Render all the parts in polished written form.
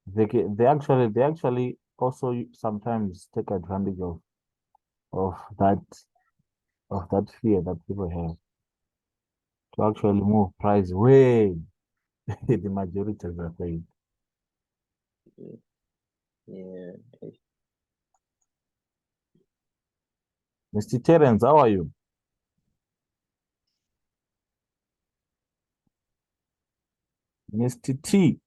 They actually also sometimes take advantage of that of that fear that people have to actually move price way the majority are saying. Yeah. Mr. Terence, how are you? Mr. T,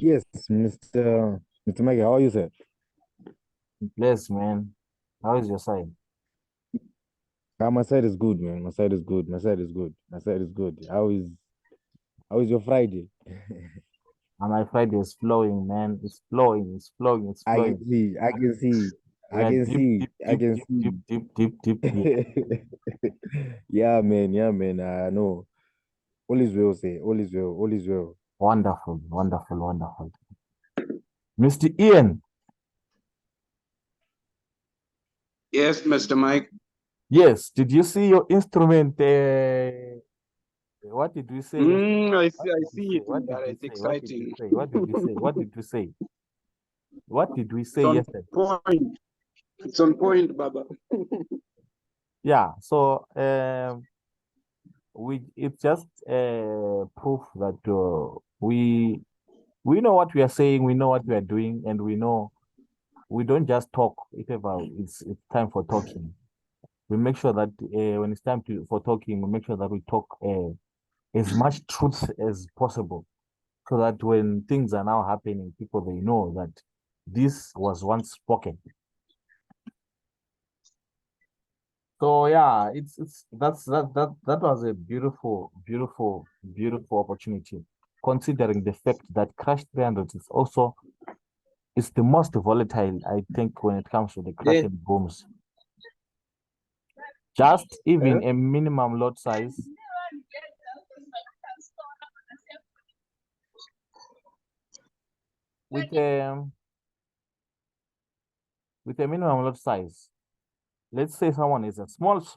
Yes, Mr. Maggie, how are you, sir? bless man. How is your side? My side is good, man. My side is good. My side is good. My side is good. How is your Friday? And my Friday is flowing, man. It's flowing, it's flowing, it's I can flowing. see. I can see. We I are can deep, see. deep, I deep, can deep, deep, deep, deep, deep here. see. Yeah, man. Yeah, man. I know. All is well, say. All is well. All is well. Wonderful, wonderful, wonderful. Mr. Ian, Yes, Mr. Mike. yes, did you see your instrument? What did we say yesterday? I see it. What did we It's say? What did we exciting. say? What did we say? What did we say? What did we say It's on yesterday? point. It's on point, Baba. Yeah, so it's just proof that we know what we are saying, we know what we are doing, and we know we don't just talk if ever it's time for talking. We make sure that when it's time for talking, we make sure that we talk as much truth as possible, so that when things are now happening, people they know that this was once spoken. So yeah, it's that was a beautiful, beautiful, beautiful opportunity, considering the fact that Crash 300 is also is the most volatile, I think, when it comes to the Yeah. cracking booms. Just Huh? even a minimum lot size with a minimum lot size. Let's say someone is a smallest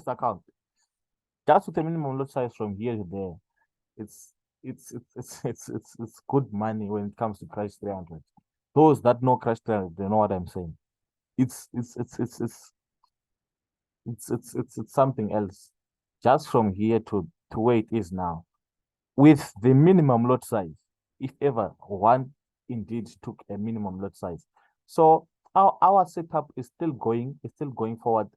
account, just with a minimum lot size from here to there. It's it's good money when it comes to Crash 300. Those that know Crash 300, they know what I'm saying. It's it's it's it's it's it's something else. Just from here to where it is now, with the minimum lot size, if ever one indeed took a minimum lot size. So our setup is still going forward.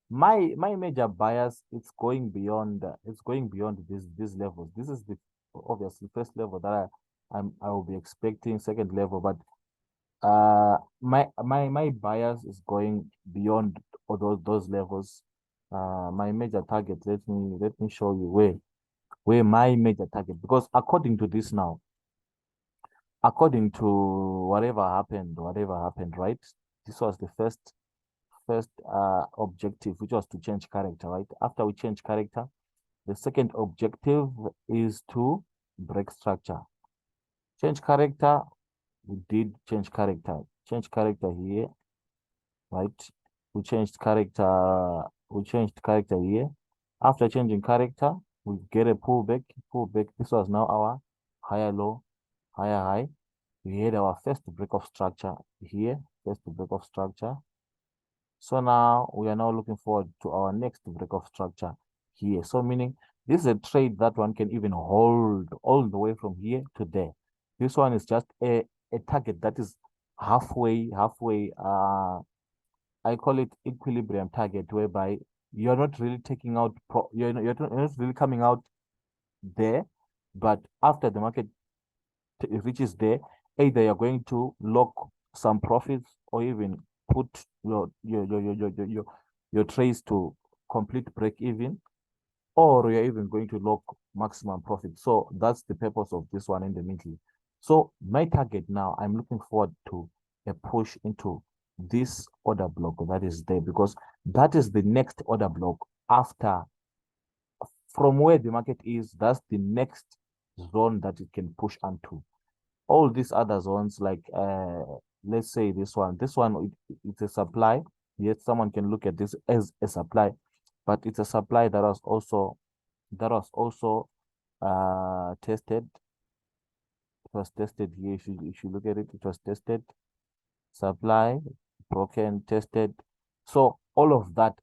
My major bias, it's going beyond these levels. This is the obviously first level that I will be expecting, second level, but my bias is going beyond all those levels. My major target, let me show you where my major target, because according to this now, according to whatever happened, right? This was the first objective, which was to change character, right? After we change character, the second objective is to break structure. Change character, we did change character. Change character here, right? We changed character here. After changing character, we get a pullback. This was now our higher low, higher high. We had our first break of structure here, first break of structure. So now we are now looking forward to our next break of structure here. So meaning this is a trade that one can even hold all the way from here to there. This one is just a target that is halfway. I call it equilibrium target, whereby you're not really taking out you're not really coming out there, but after the market reaches there, either you're going to lock some profits or even put your trades to complete break even, or you're even going to lock maximum profit. So that's the purpose of this one in the middle. So my target now, I'm looking forward to a push into this order block that is there, because that is the next order block after, from where the market is, that's the next zone that it can push onto. All these other zones, like let's say this one it's a supply. Yet someone can look at this as a supply, but it's a supply that was also tested. It was tested here. If you look at it, it was tested. Supply, broken, tested. So all of that,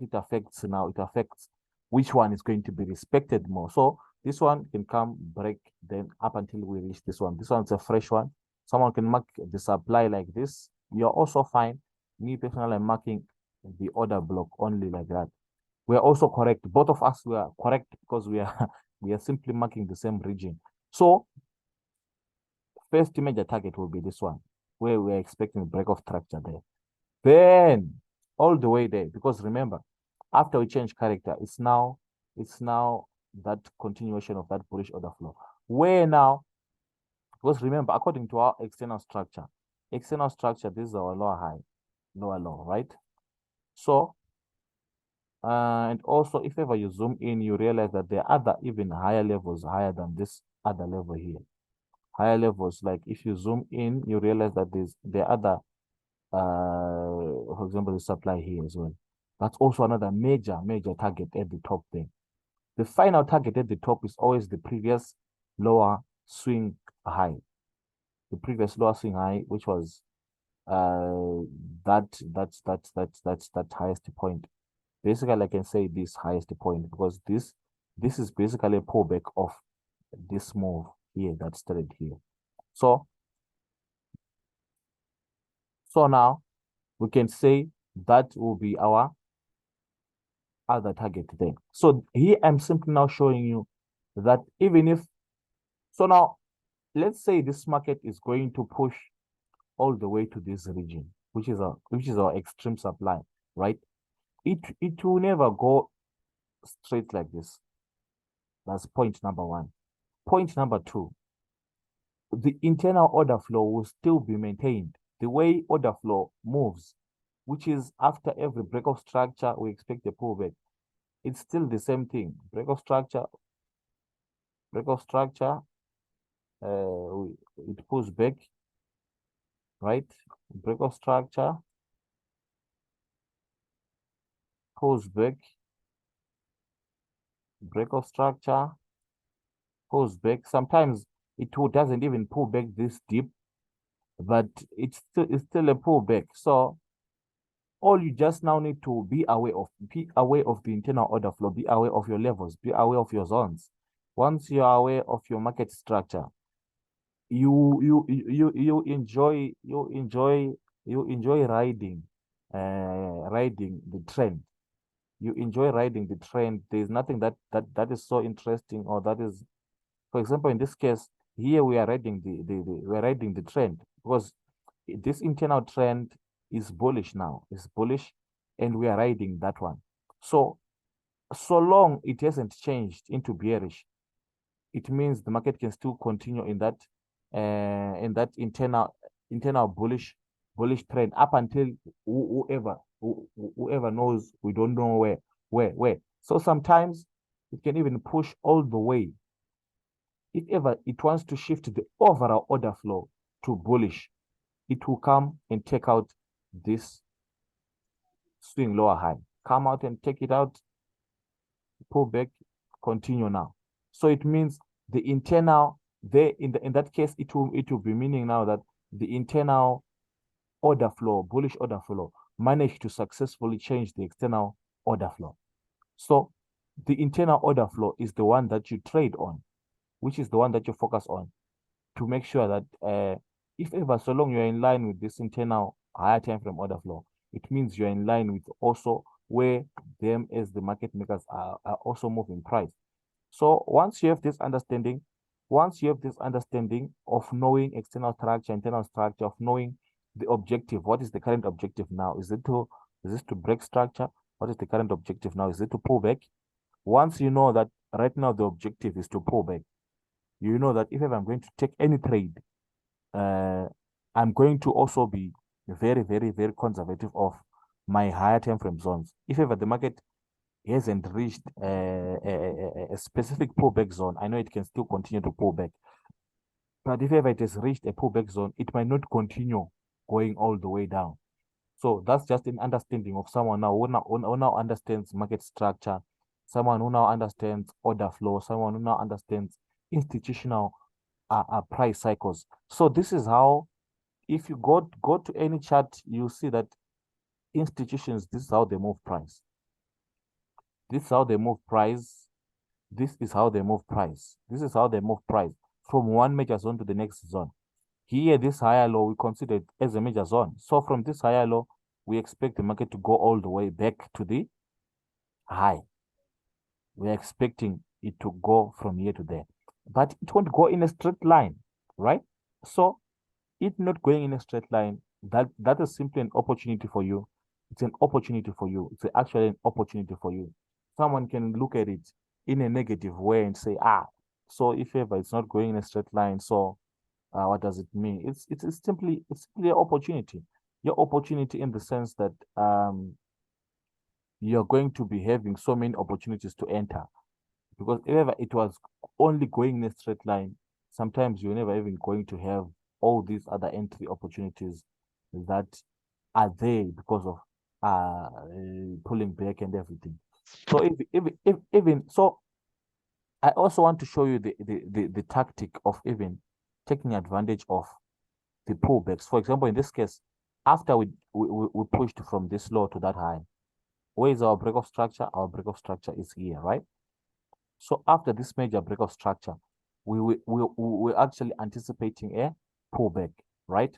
it affects now. It affects which one is going to be respected more. So this one can come, break, then up until we reach this one. This one's a fresh one. Someone can mark the supply like this. You're also fine. Me personally, I'm marking the order block only like that. We are also correct. Both of us were correct because we are we are simply marking the same region. So first major target will be this one, where we're expecting a break of structure there. Then all the way there, because remember, after we change character, it's now that continuation of that bullish order flow. Where now, because remember, according to our external structure, this is our lower high, lower low, right? So, and also if ever you zoom in, you realize that there are other even higher levels, higher than this other level here. Higher levels, like if you zoom in, you realize that there are other, for example, the supply here as well. That's also another major target at the top there. The final target at the top is always the previous lower swing high. The previous lower swing high, which was that highest point. Basically, I can say this highest point because this is basically a pullback of this move here that started here. So now we can say that will be our other target there. So here I'm simply now showing you that even if, so now let's say this market is going to push all the way to this region, which is our extreme supply, right? It will never go straight like this. That's point number one. Point number two, the internal order flow will still be maintained. The way order flow moves, which is after every break of structure, we expect a pullback. It's still the same thing. Break of structure, it pulls back, right? Break of structure, pulls back, break of structure, pulls back. Sometimes it doesn't even pull back this deep, but it's still a pullback. So all you just now need to be aware of the internal order flow, be aware of your levels, be aware of your zones. Once you are aware of your market structure, you enjoy riding the trend. You enjoy riding the trend. There's nothing that is so interesting, or that is, for example, in this case here, we are riding we're riding the trend because this internal trend is bullish now. It's bullish, and we are riding that one. So long it hasn't changed into bearish, it means the market can still continue in that internal bullish trend up until whoever knows, we don't know where. So sometimes it can even push all the way. If ever it wants to shift the overall order flow to bullish, it will come and take out this swing lower high. Come out and take it out, pull back, continue now. So it means the internal there, in that case, it will be meaning now that the internal order flow, bullish order flow, managed to successfully change the external order flow. So the internal order flow is the one that you trade on, which is the one that you focus on, to make sure that if ever so long you're in line with this internal higher time frame order flow, it means you're in line with also where them as the market makers are also moving price. So once you have this understanding, of knowing external structure, internal structure, of knowing the objective, what is the current objective now? Is this to break structure? What is the current objective now? Is it to pull back? Once you know that right now the objective is to pull back, you know that if I'm going to take any trade, I'm going to also be very conservative of my higher time frame zones. If ever the market hasn't reached a specific pullback zone, I know it can still continue to pull back. But if ever it has reached a pullback zone, it might not continue going all the way down. So that's just an understanding of someone now who now understands market structure someone who now understands order flow, someone who now understands institutional price cycles. So this is how, if you go to any chart, you see that institutions, this is how they move price. This is how they move price. This is how they move price. This is how they move price from one major zone to the next zone. Here, this higher low, we consider it as a major zone. So from this higher low, we expect the market to go all the way back to the high. We're expecting it to go from here to there. But it won't go in a straight line, right? So it not going in a straight line, that is simply an opportunity for you. It's an opportunity for you. It's actually an opportunity for you. Someone can look at it in a negative way and say, so if ever it's not going in a straight line, so what does it mean? It's simply an opportunity. Your opportunity in the sense that you're going to be having so many opportunities to enter. Because if ever it was only going in a straight line, sometimes you're never even going to have all these other entry opportunities that are there because of pulling back and everything. So even so, I also want to show you the tactic of even taking advantage of the pullbacks. For example, in this case, after we pushed from this low to that high, where is our break of structure? Our break of structure is here, right? So after this major break of structure, we're actually anticipating a pullback, right?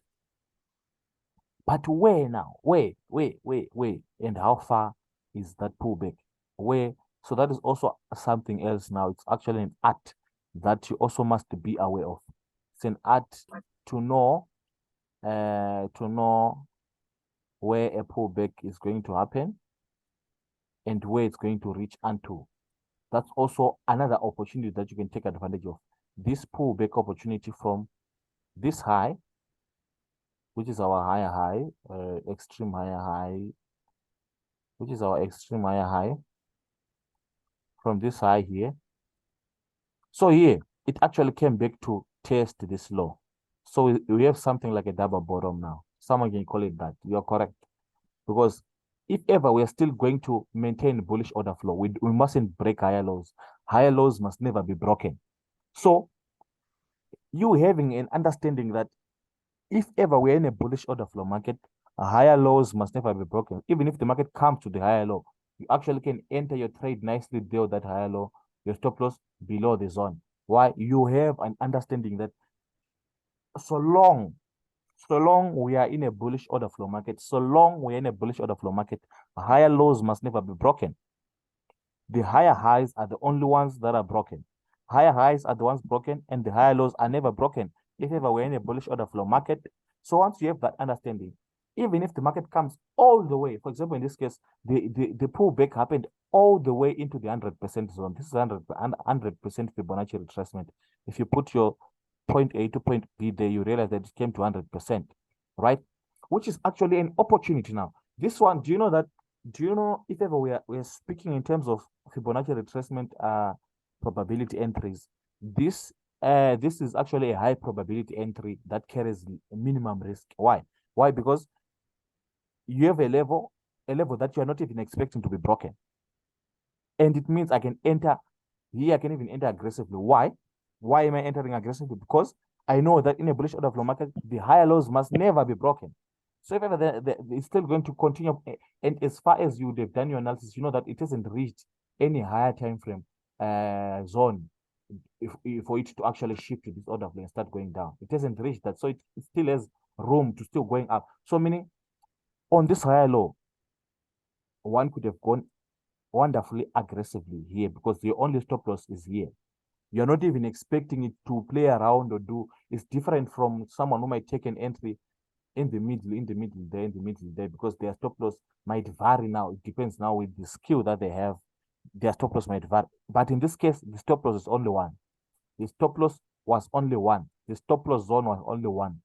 But where now? Where? And how far is that pullback? Where? So that is also something else now. It's actually an art that you also must be aware of. It's an art to know where a pullback is going to happen and where it's going to reach unto. That's also another opportunity that you can take advantage of. This pullback opportunity from this high, which is our higher high, extreme higher high, which is our extreme higher high, from this high here. So here, it actually came back to test this low. So we have something like a double bottom now. Someone can call it that. You're correct. Because if ever we are still going to maintain bullish order flow, we mustn't break higher lows. Higher lows must never be broken. So you having an understanding that if ever we're in a bullish order flow market, higher lows must never be broken. Even if the market comes to the higher low, you actually can enter your trade nicely there, that higher low, your stop loss below the zone. Why? You have an understanding that so long we are in a bullish order flow market, higher lows must never be broken. The higher highs are the only ones that are broken. Higher highs are the ones broken, and the higher lows are never broken if ever we're in a bullish order flow market. So once you have that understanding, even if the market comes all the way, for example, in this case, the pullback happened all the way into the 100% zone. This is 100% Fibonacci retracement. If you put your point A to point B there, you realize that it came to 100%, right? Which is actually an opportunity now. This one, do you know if ever we're speaking in terms of Fibonacci retracement probability entries, this is actually a high probability entry that carries minimum risk. Why? Because you have a level that you are not even expecting to be broken. And it means I can enter here, I can even enter aggressively. Why? Why am I entering aggressively? Because I know that in a bullish order flow market, the higher lows must never be broken. So if ever it's still going to continue, and as far as you would have done your analysis, you know that it hasn't reached any higher time frame zone for it to actually shift to this order flow and start going down. It hasn't reached that, so it still has room to still going up. So meaning on this higher low, one could have gone wonderfully aggressively here because the only stop loss is here. You're not even expecting it to play around or do. It's different from someone who might take an entry in the middle there, because their stop loss might vary now. It depends now with the skill that they have. Their stop loss might vary. But in this case, the stop loss is only one. The stop loss was only one. The stop loss zone was only one.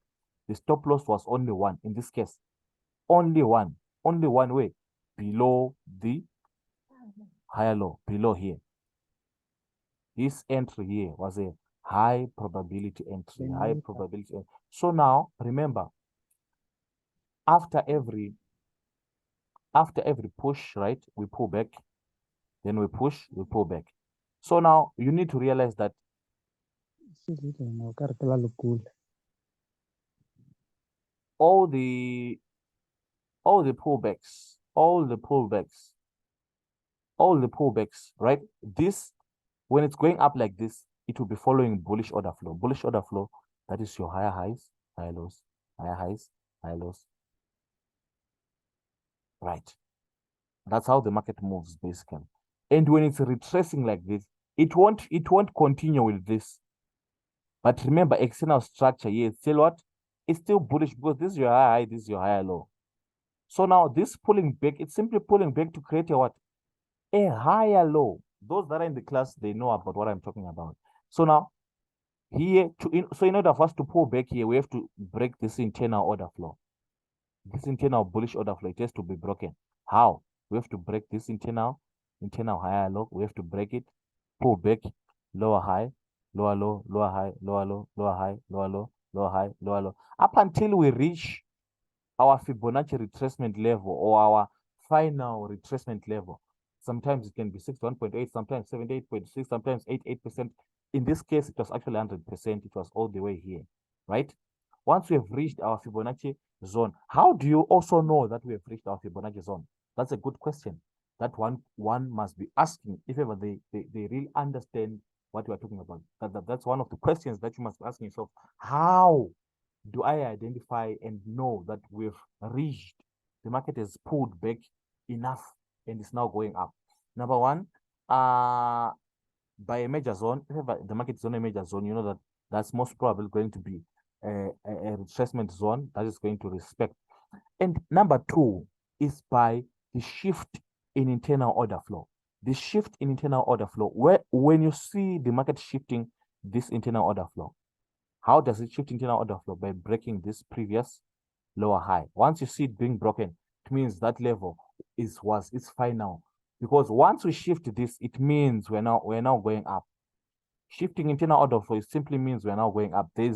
The stop loss was only one. In this case, only one way below the higher low, below here. This entry here was a high probability entry, So now, remember, after every push, right, we pull back. Then we push, we pull back. So now you need to realize that all the pullbacks, right? This, when it's going up like this, it will be following bullish order flow. Bullish order flow, that is your higher highs, higher lows, higher highs, higher lows. Right. That's how the market moves, basically. And when it's retracing like this, it won't continue with this. But remember, external structure here, it's still what? It's still bullish because this is your high, this is your higher low. So now this pulling back, it's simply pulling back to create a what? A higher low. Those that are in the class, they know about what I'm talking about. So now here, so in order for us to pull back here, we have to break this internal order flow. This internal bullish order flow, it has to be broken. How? We have to break this internal higher low. We have to break it, pull back, lower high, lower low, lower high, lower low, lower high, lower low, lower high, lower low, up until we reach our Fibonacci retracement level or our final retracement level. Sometimes it can be 61.8, sometimes 78.6, sometimes 88%. In this case, it was actually 100%. It was all the way here, right? Once we have reached our Fibonacci zone, how do you also know that we have reached our Fibonacci zone? That's a good question. That one must be asking if ever they really understand what we are talking about. That's one of the questions that you must ask yourself. How do I identify and know that we've reached, the market has pulled back enough and is now going up? Number one, by a major zone, if the market is on a major zone, you know that that's most probably going to be a retracement zone that is going to respect. And number two is by the shift in internal order flow. The shift in internal order flow, where when you see the market shifting this internal order flow, how does it shift internal order flow? By breaking this previous lower high. Once you see it being broken, it means that level is final. Because once we shift this, it means we're now going up. Shifting internal order flow simply means we're now going up. There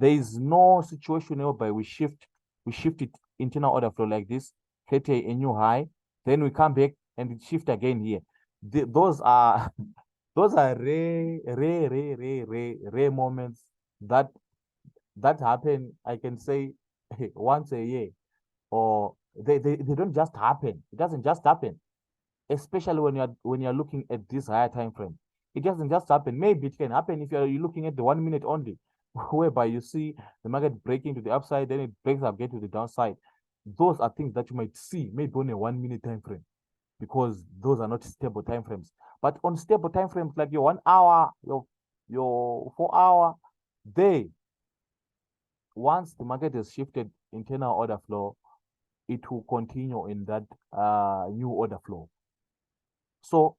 is no situation whereby we shift it internal order flow like this, create a new high, then we come back and it shift again here. Those are rare moments that happen, I can say, once a year, or they don't just happen. It doesn't just happen, especially when you're looking at this higher time frame. It doesn't just happen. Maybe it can happen if you're looking at the 1 minute only, whereby you see the market breaking to the upside, then it breaks up again to the downside. Those are things that you might see maybe on a 1 minute time frame, because those are not stable time frames. But on stable time frames like your 1 hour, your 4 hour, once the market has shifted internal order flow, it will continue in that new order flow. So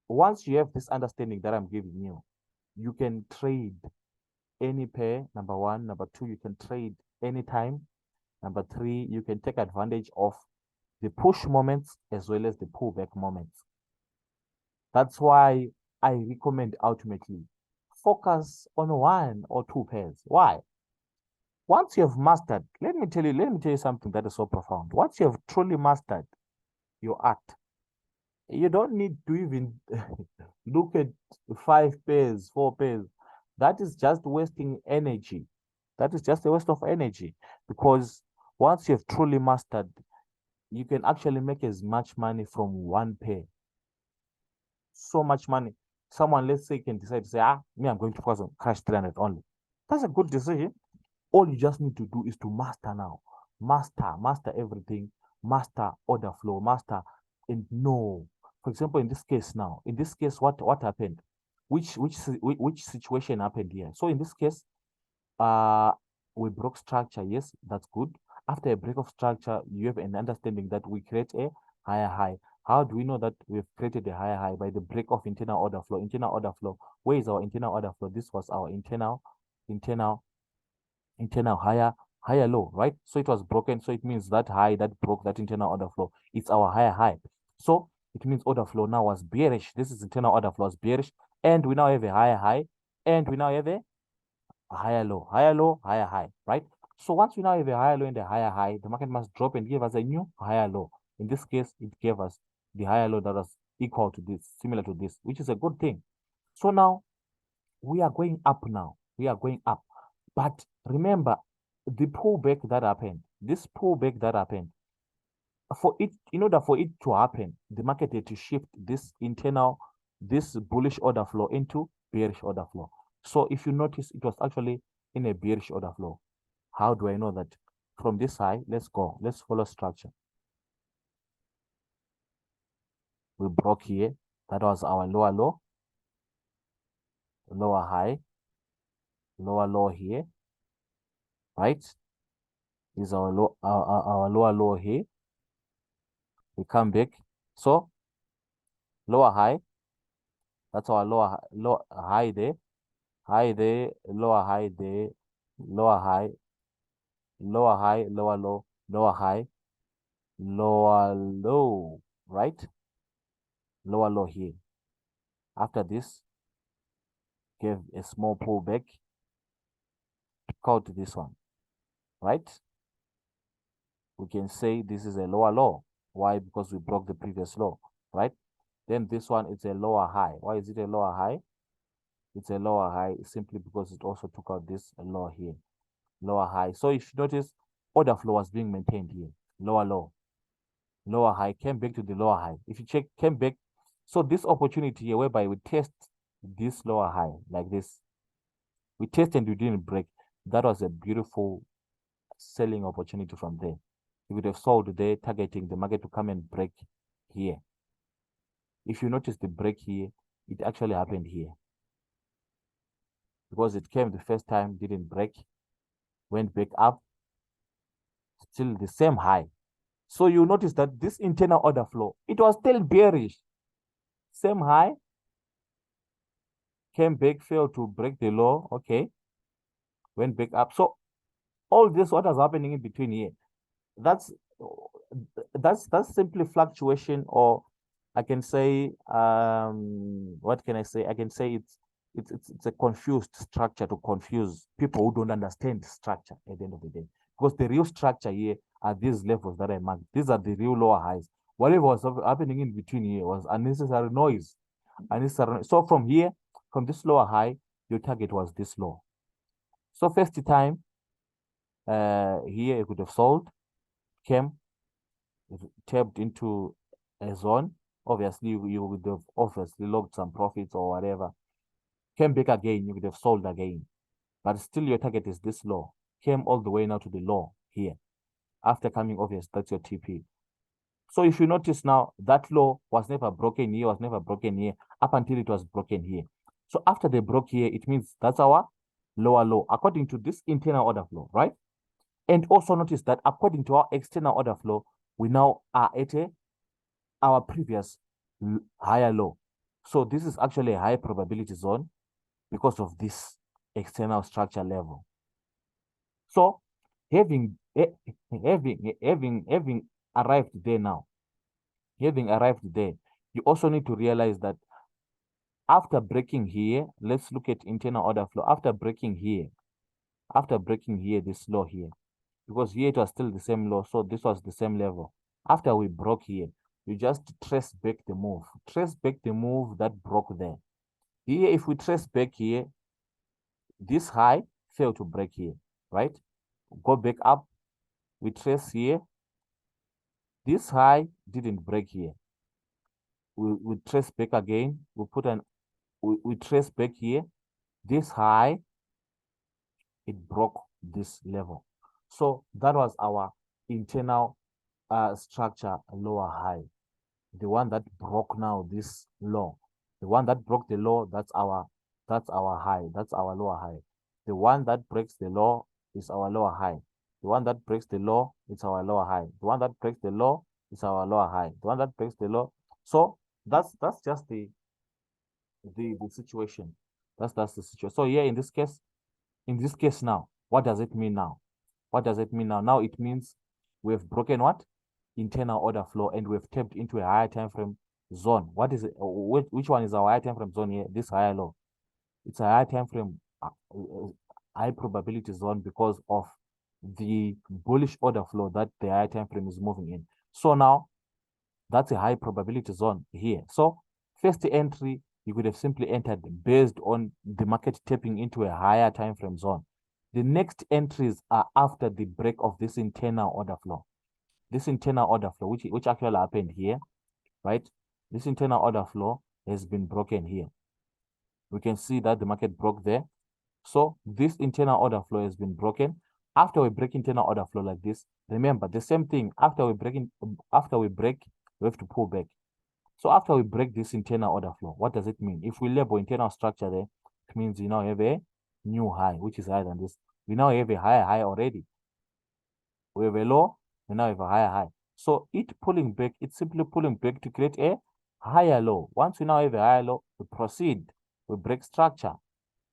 once you have this understanding that I'm giving you, you can trade any pair, number one. Number two, you can trade anytime. Number three, you can take advantage of the push moments as well as the pullback moments. That's why I recommend ultimately focus on 1 or 2 pairs. Why? Once you have mastered, let me tell you something that is so profound. Once you have truly mastered your art, you don't need to even look at 5 pairs, 4 pairs. That is just wasting energy. That is just a waste of energy, because once you have truly mastered, you can actually make as much money from 1 pair. So much money. Someone, let's say, can decide to say, me, I'm going to focus on cash 300 only. That's a good decision. All you just need to do is to master now. Master everything. Master order flow. Master and know. For example, in this case, what happened? Which situation happened here? So in this case, we broke structure. Yes, that's good. After a break of structure, you have an understanding that we create a higher high. How do we know that we've created a higher high? By the break of internal order flow. Internal order flow. Where is our internal order flow? This was our internal higher low, right? So it was broken. So it means that high that broke that internal order flow, it's our higher high. So it means order flow now was bearish. This is internal order flow was bearish, and we now have a higher high, and we now have a higher low, higher high, right? So once we now have a higher low and a higher high, the market must drop and give us a new higher low. In this case, it gave us the higher low that was equal to this, similar to this, which is a good thing. So now we are going up now. We are going up. But remember, the pullback that happened, this pullback that happened, for it, in order for it to happen, the market had to shift this internal, this bullish order flow into bearish order flow. So if you notice, it was actually in a bearish order flow. How do I know that? From this high, let's go. Let's follow structure. We broke here. That was our lower low, lower high, lower low here, right? Is our low, our lower low here. We come back. So lower high, that's our lower low high there, lower high there, lower high, lower high, lower low, lower high, lower low, right? Lower low here. After this, give a small pullback. Call to this one, right? We can say this is a lower low. Why? Because we broke the previous low, right? Then this one is a lower high. Why is it a lower high? It's a lower high simply because it also took out this low here, lower high. So if you notice, order flow was being maintained here, lower low, lower high, came back to the lower high. If you check, came back. So this opportunity here, whereby we test this lower high like this, we test and we didn't break. That was a beautiful selling opportunity from there. You would have sold there, targeting the market to come and break here. If you notice the break here, it actually happened here. Because it came the first time, didn't break, went back up, still the same high. So you notice that this internal order flow, it was still bearish. Same high, came back, failed to break the low, okay, went back up. So all this, what is happening in between here, that's simply fluctuation, or I can say, what can I say? I can say it's a confused structure to confuse people who don't understand structure at the end of the day. Because the real structure here are these levels that I marked. These are the real lower highs. Whatever was happening in between here was unnecessary noise. So from here, from this lower high, your target was this low. So first time, here you could have sold, came, tapped into a zone. Obviously, you would have obviously logged some profits or whatever. Came back again, you would have sold again. But still your target is this low. Came all the way now to the low here. After coming, obvious, that's your TP. So if you notice now, that low was never broken here, was never broken here, up until it was broken here. So after they broke here, it means that's our lower low, according to this internal order flow, right? And also notice that according to our external order flow, we now are at our previous higher low. So this is actually a high probability zone because of this external structure level. So having arrived there now, you also need to realize that after breaking here, let's look at internal order flow. After breaking here, this low here, because here it was still the same low, so this was the same level. After we broke here, you just trace back the move. Trace back the move that broke there. Here, if we trace back here, this high failed to break here, right? Go back up, we trace here. This high didn't break here. We trace back again. We trace back here. This high, it broke this level. So that was our internal structure lower high. The one that broke now this low. The one that broke the low, that's our high. That's our lower high. The one that breaks the low is our lower high. The one that breaks the low is our lower high. The one that breaks the low is our lower high. The one that breaks the low. So that's just the situation. That's the situation. So here in this case now, what does it mean now? What does it mean now? Now it means we've broken what? Internal order flow, and we've tapped into a higher time frame zone. What is it? Which one is our higher time frame zone here? This higher low. It's a higher time frame, high probability zone because of the bullish order flow that the higher time frame is moving in. So now That's a high probability zone here. So first entry, you could have simply entered based on the market tapping into a higher time frame zone. The next entries are after the break of this internal order flow. This internal order flow, which actually happened here, right? This internal order flow has been broken here. We can see that the market broke there. So this internal order flow has been broken. After we break internal order flow like this, remember the same thing. After we break, we have to pull back. So after we break this internal order flow, what does it mean? If we label internal structure there, it means you now have a new high, which is higher than this. We now have a higher high already. We have a low, we now have a higher high. So it pulling back, it's simply pulling back to create a higher low. Once we now have a higher low, we proceed. We break structure.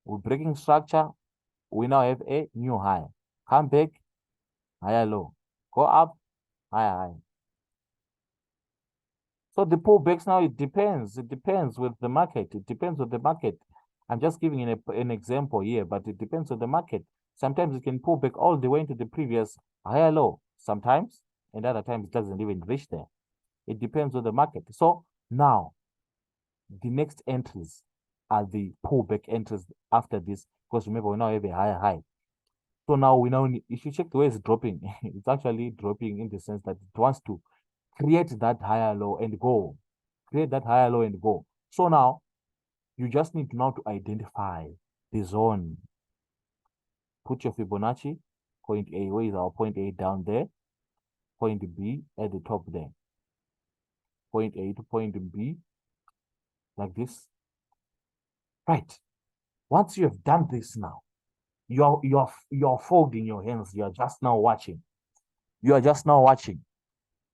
We're breaking structure. We now have a new high. Come back, higher low. Go up, higher high. So the pullbacks now, it depends. It depends with the market. It depends on the market. I'm just giving an example here, but it depends on the market. Sometimes it can pull back all the way into the previous higher low. Sometimes, and other times it doesn't even reach there. It depends on the market. So now, the next entries are the pullback entries after this, because remember, we now have a higher high. So now we now need, if you check the way it's dropping, it's actually dropping in the sense that it wants to create that higher low and go. Create that higher low and go. So now, you just need now to identify the zone. Put your Fibonacci, point A, where is our point A down there? Point B at the top there. Point A to point B, like this. Right. Once you have done this now, you're folding your hands. You're just now watching. You are just now watching.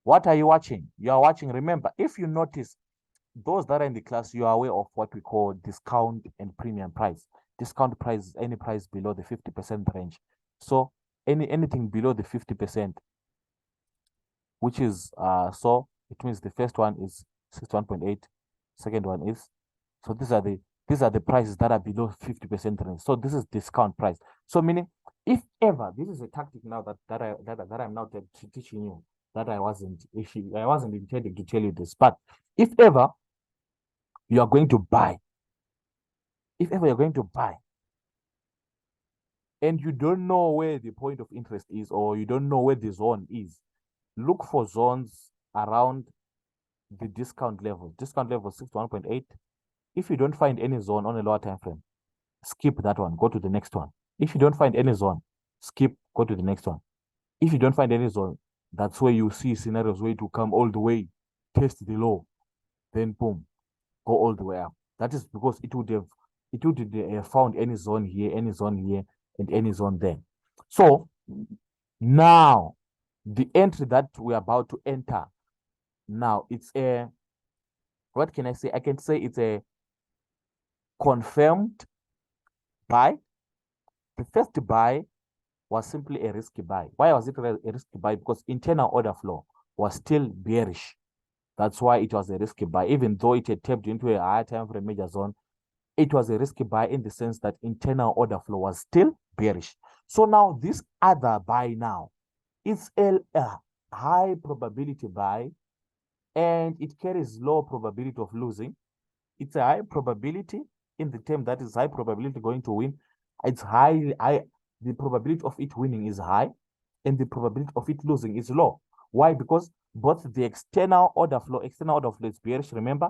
What are you watching? You are watching. Remember, if you notice, those that are in the class, you are aware of what we call discount and premium price. Discount price is any price below the 50% range. So anything below the 50%, which is so it means the first one is 61.8, second one is, so these are the prices that are below 50% range. So this is discount price. So meaning, if ever, this is a tactic now that I'm now teaching you, that I wasn't intending to tell you this, but if ever you are going to buy, and you don't know where the point of interest is, or you don't know where the zone is, look for zones around the discount level. Discount level 61.8. If you don't find any zone on a lower time frame, skip that one, go to the next one. If you don't find any zone, skip, go to the next one. If you don't find any zone, that's where you see scenarios where to come all the way, test the low, then boom, go all the way up. That is because it would have found any zone here, and any zone there. So now the entry that we're about to enter, now it's a, what can I say? I can say it's a confirmed buy. The first buy was simply a risky buy. Why was it a risky buy? Because internal order flow was still bearish. That's why it was a risky buy. Even though it had tapped into a higher time frame major zone, it was a risky buy in the sense that internal order flow was still bearish. So now this other buy now, it's a high probability buy, and it carries low probability of losing. It's a high probability in the term that is high probability going to win. It's high, the probability of it winning is high, and the probability of it losing is low. Why? Because both the external order flow is bearish. Remember,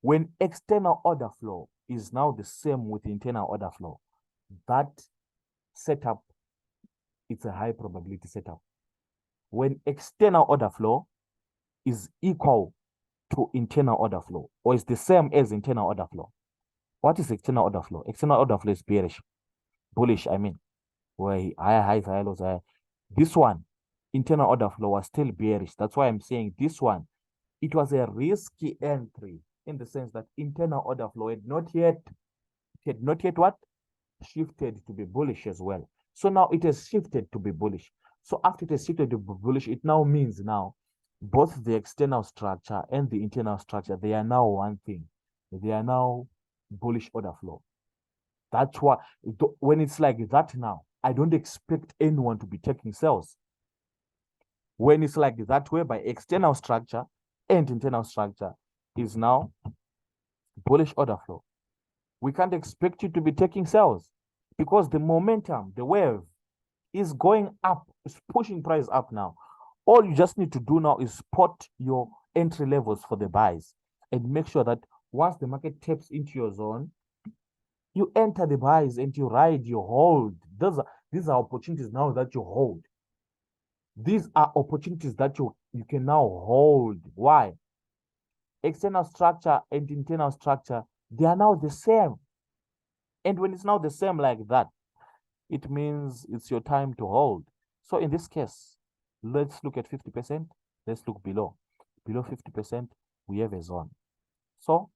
when external order flow is now the same with internal order flow, that setup, it's a high probability setup. When external order flow is equal to internal order flow, or is the same as internal order flow. What is external order flow? External order flow is bearish, bullish, I mean, where higher highs, higher lows, higher. This one, internal order flow was still bearish. That's why I'm saying this one, it was a risky entry in the sense that internal order flow had not yet what? Shifted to be bullish as well. So now it has shifted to be bullish. So after it has shifted to be bullish, it now means now both the external structure and the internal structure, they are now one thing. They are now bullish order flow. That's why when it's like that now, I don't expect anyone to be taking sales. When it's like that way by external structure and internal structure is now bullish order flow. We can't expect you to be taking sales because the momentum, the wave is going up, it's pushing price up now. All you just need to do now is spot your entry levels for the buys and make sure that once the market taps into your zone, you enter the buys and you ride, you hold. These are opportunities now that you hold. These are opportunities that you can now hold. Why? External structure and internal structure, they are now the same. And when it's now the same like that, it means it's your time to hold. So in this case, let's look at 50%. Let's look below. Below 50%, we have a zone. So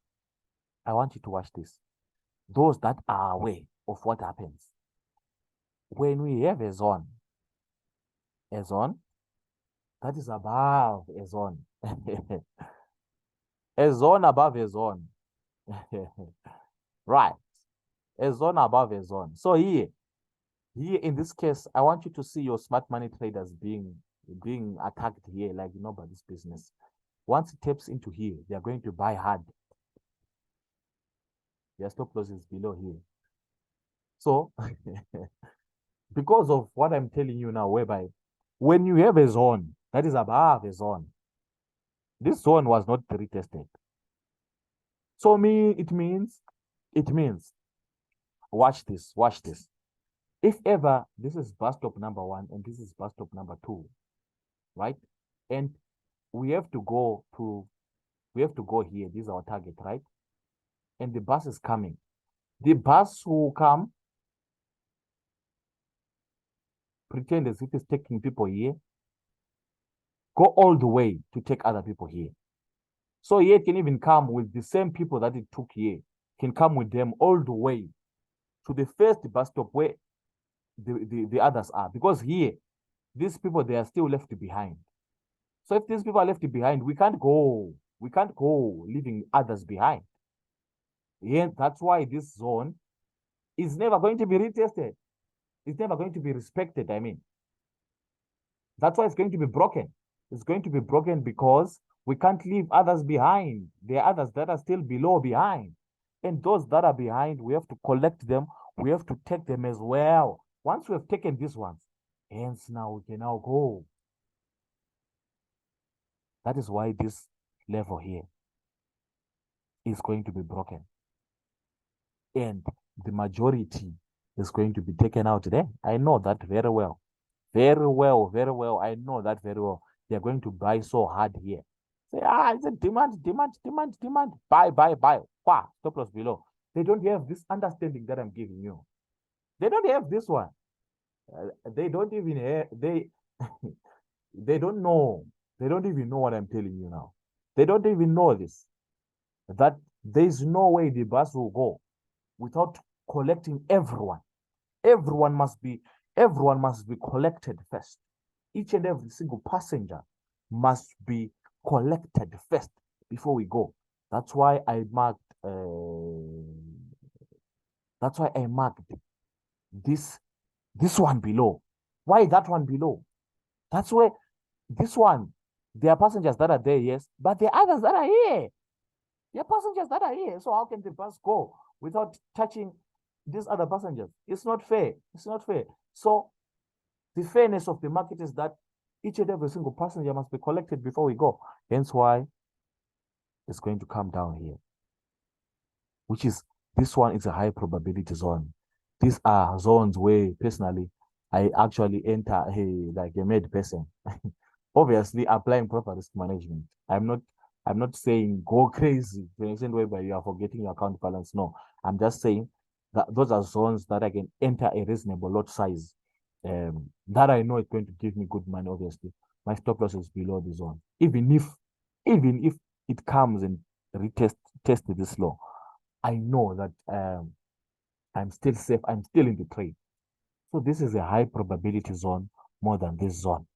I want you to watch this. Those that are aware of what happens when we have a zone that is above a zone, a zone above a zone, right? A zone above a zone. So here in this case, I want you to see your smart money traders being attacked here like nobody's business. Once it taps into here, they are going to buy hard. Their stop loss is below here. So because of what I'm telling you now, whereby when you have a zone that is above a zone, this zone was not retested. So it means, watch this. If ever this is bus stop number 1 and this is bus stop number 2, right? And we have to go here. This is our target, right? And the bus is coming. The bus will come, pretend as if it's taking people here, go all the way to take other people here. So here it can even come with the same people that it took here, can come with them all the way to the first bus stop where the others are. Because here, these people, they are still left behind. So if these people are left behind, we can't go leaving others behind. Yeah, that's why this zone is never going to be retested. It's never going to be respected, I mean. That's why it's going to be broken. It's going to be broken because we can't leave others behind. There are others that are still below behind. And those that are behind, we have to collect them. We have to take them as well. Once we have taken these ones, hence now we can now go. That is why this level here is going to be broken. And the majority is going to be taken out there. I know that very well. Very well. I know that very well. They're going to buy so hard here. Say, it's a demand. Buy. Wow, stop loss below. They don't have this understanding that I'm giving you. They don't have this one. They don't even have, they don't know. They don't even know what I'm telling you now. They don't even know this. That there's no way the bus will go without collecting everyone. Everyone must be collected first. Each and every single passenger must be collected first before we go. That's why I marked this one below. Why that one below? That's where this one, there are passengers that are there, yes, but there are others that are here. There are passengers that are here. So how can the bus go without touching these other passengers? It's not fair. It's not fair. So the fairness of the market is that each and every single passenger must be collected before we go. Hence why it's going to come down here, which is, this one is a high probability zone. These are zones where personally I actually enter like a mad person. Obviously applying proper risk management. I'm not saying go crazy to an extent whereby you are forgetting your account balance. No, I'm just saying that those are zones that I can enter a reasonable lot size. That I know it's going to give me good money. Obviously, my stop loss is below the zone. Even if it comes and test this low, I know that I'm still safe. I'm still in the trade. So this is a high probability zone more than this zone.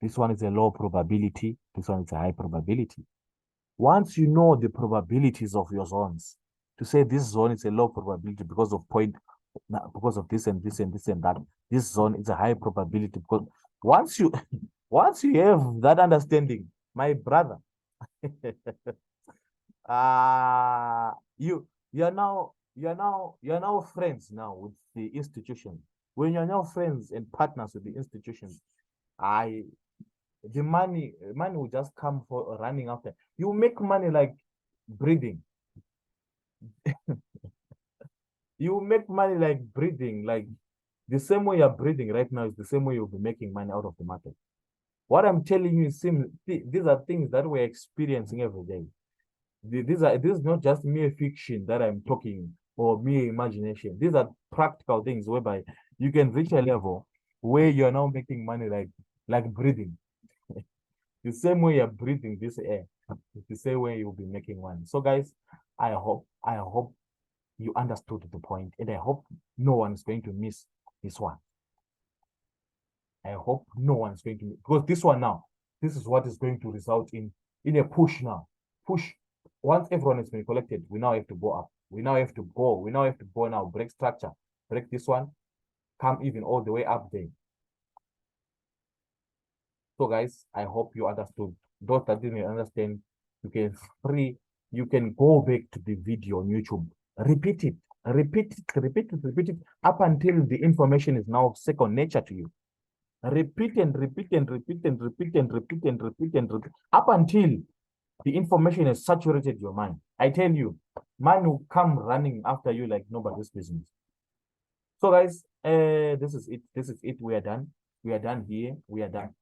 This one is a low probability. This one is a high probability. Once you know the probabilities of your zones, to say this zone is a low probability because of this and this and this and that, this zone is a high probability because once you have that understanding, my brother, You're now friends now with the institution. When you're now friends and partners with the institution, I the money will just come for running after. You make money like breathing. You make money like breathing, like the same way you're breathing right now is the same way you'll be making money out of the market. What I'm telling you is these are things that we're experiencing every day. This is not just mere fiction that I'm talking or mere imagination. These are practical things whereby you can reach a level where you're now making money like breathing. The same way you're breathing this air, it's the same way you'll be making money. So guys, I hope you understood the point, and I hope no one is going to miss this one. I hope no one is going to, because this one now, this is what is going to result in a push now. Push. Once everyone has been collected, we now have to go up. We now have to go now, break structure, break this one, come even all the way up there. So guys, I hope you understood. Those that didn't understand, you can go back to the video on YouTube. Repeat it, repeat it up until the information is now second nature to you. Repeat and repeat and repeat and repeat and repeat and repeat and repeat up until the information has saturated your mind. I tell you, man will come running after you like nobody's business. So guys, this is it. We are done. We are done here. We are done.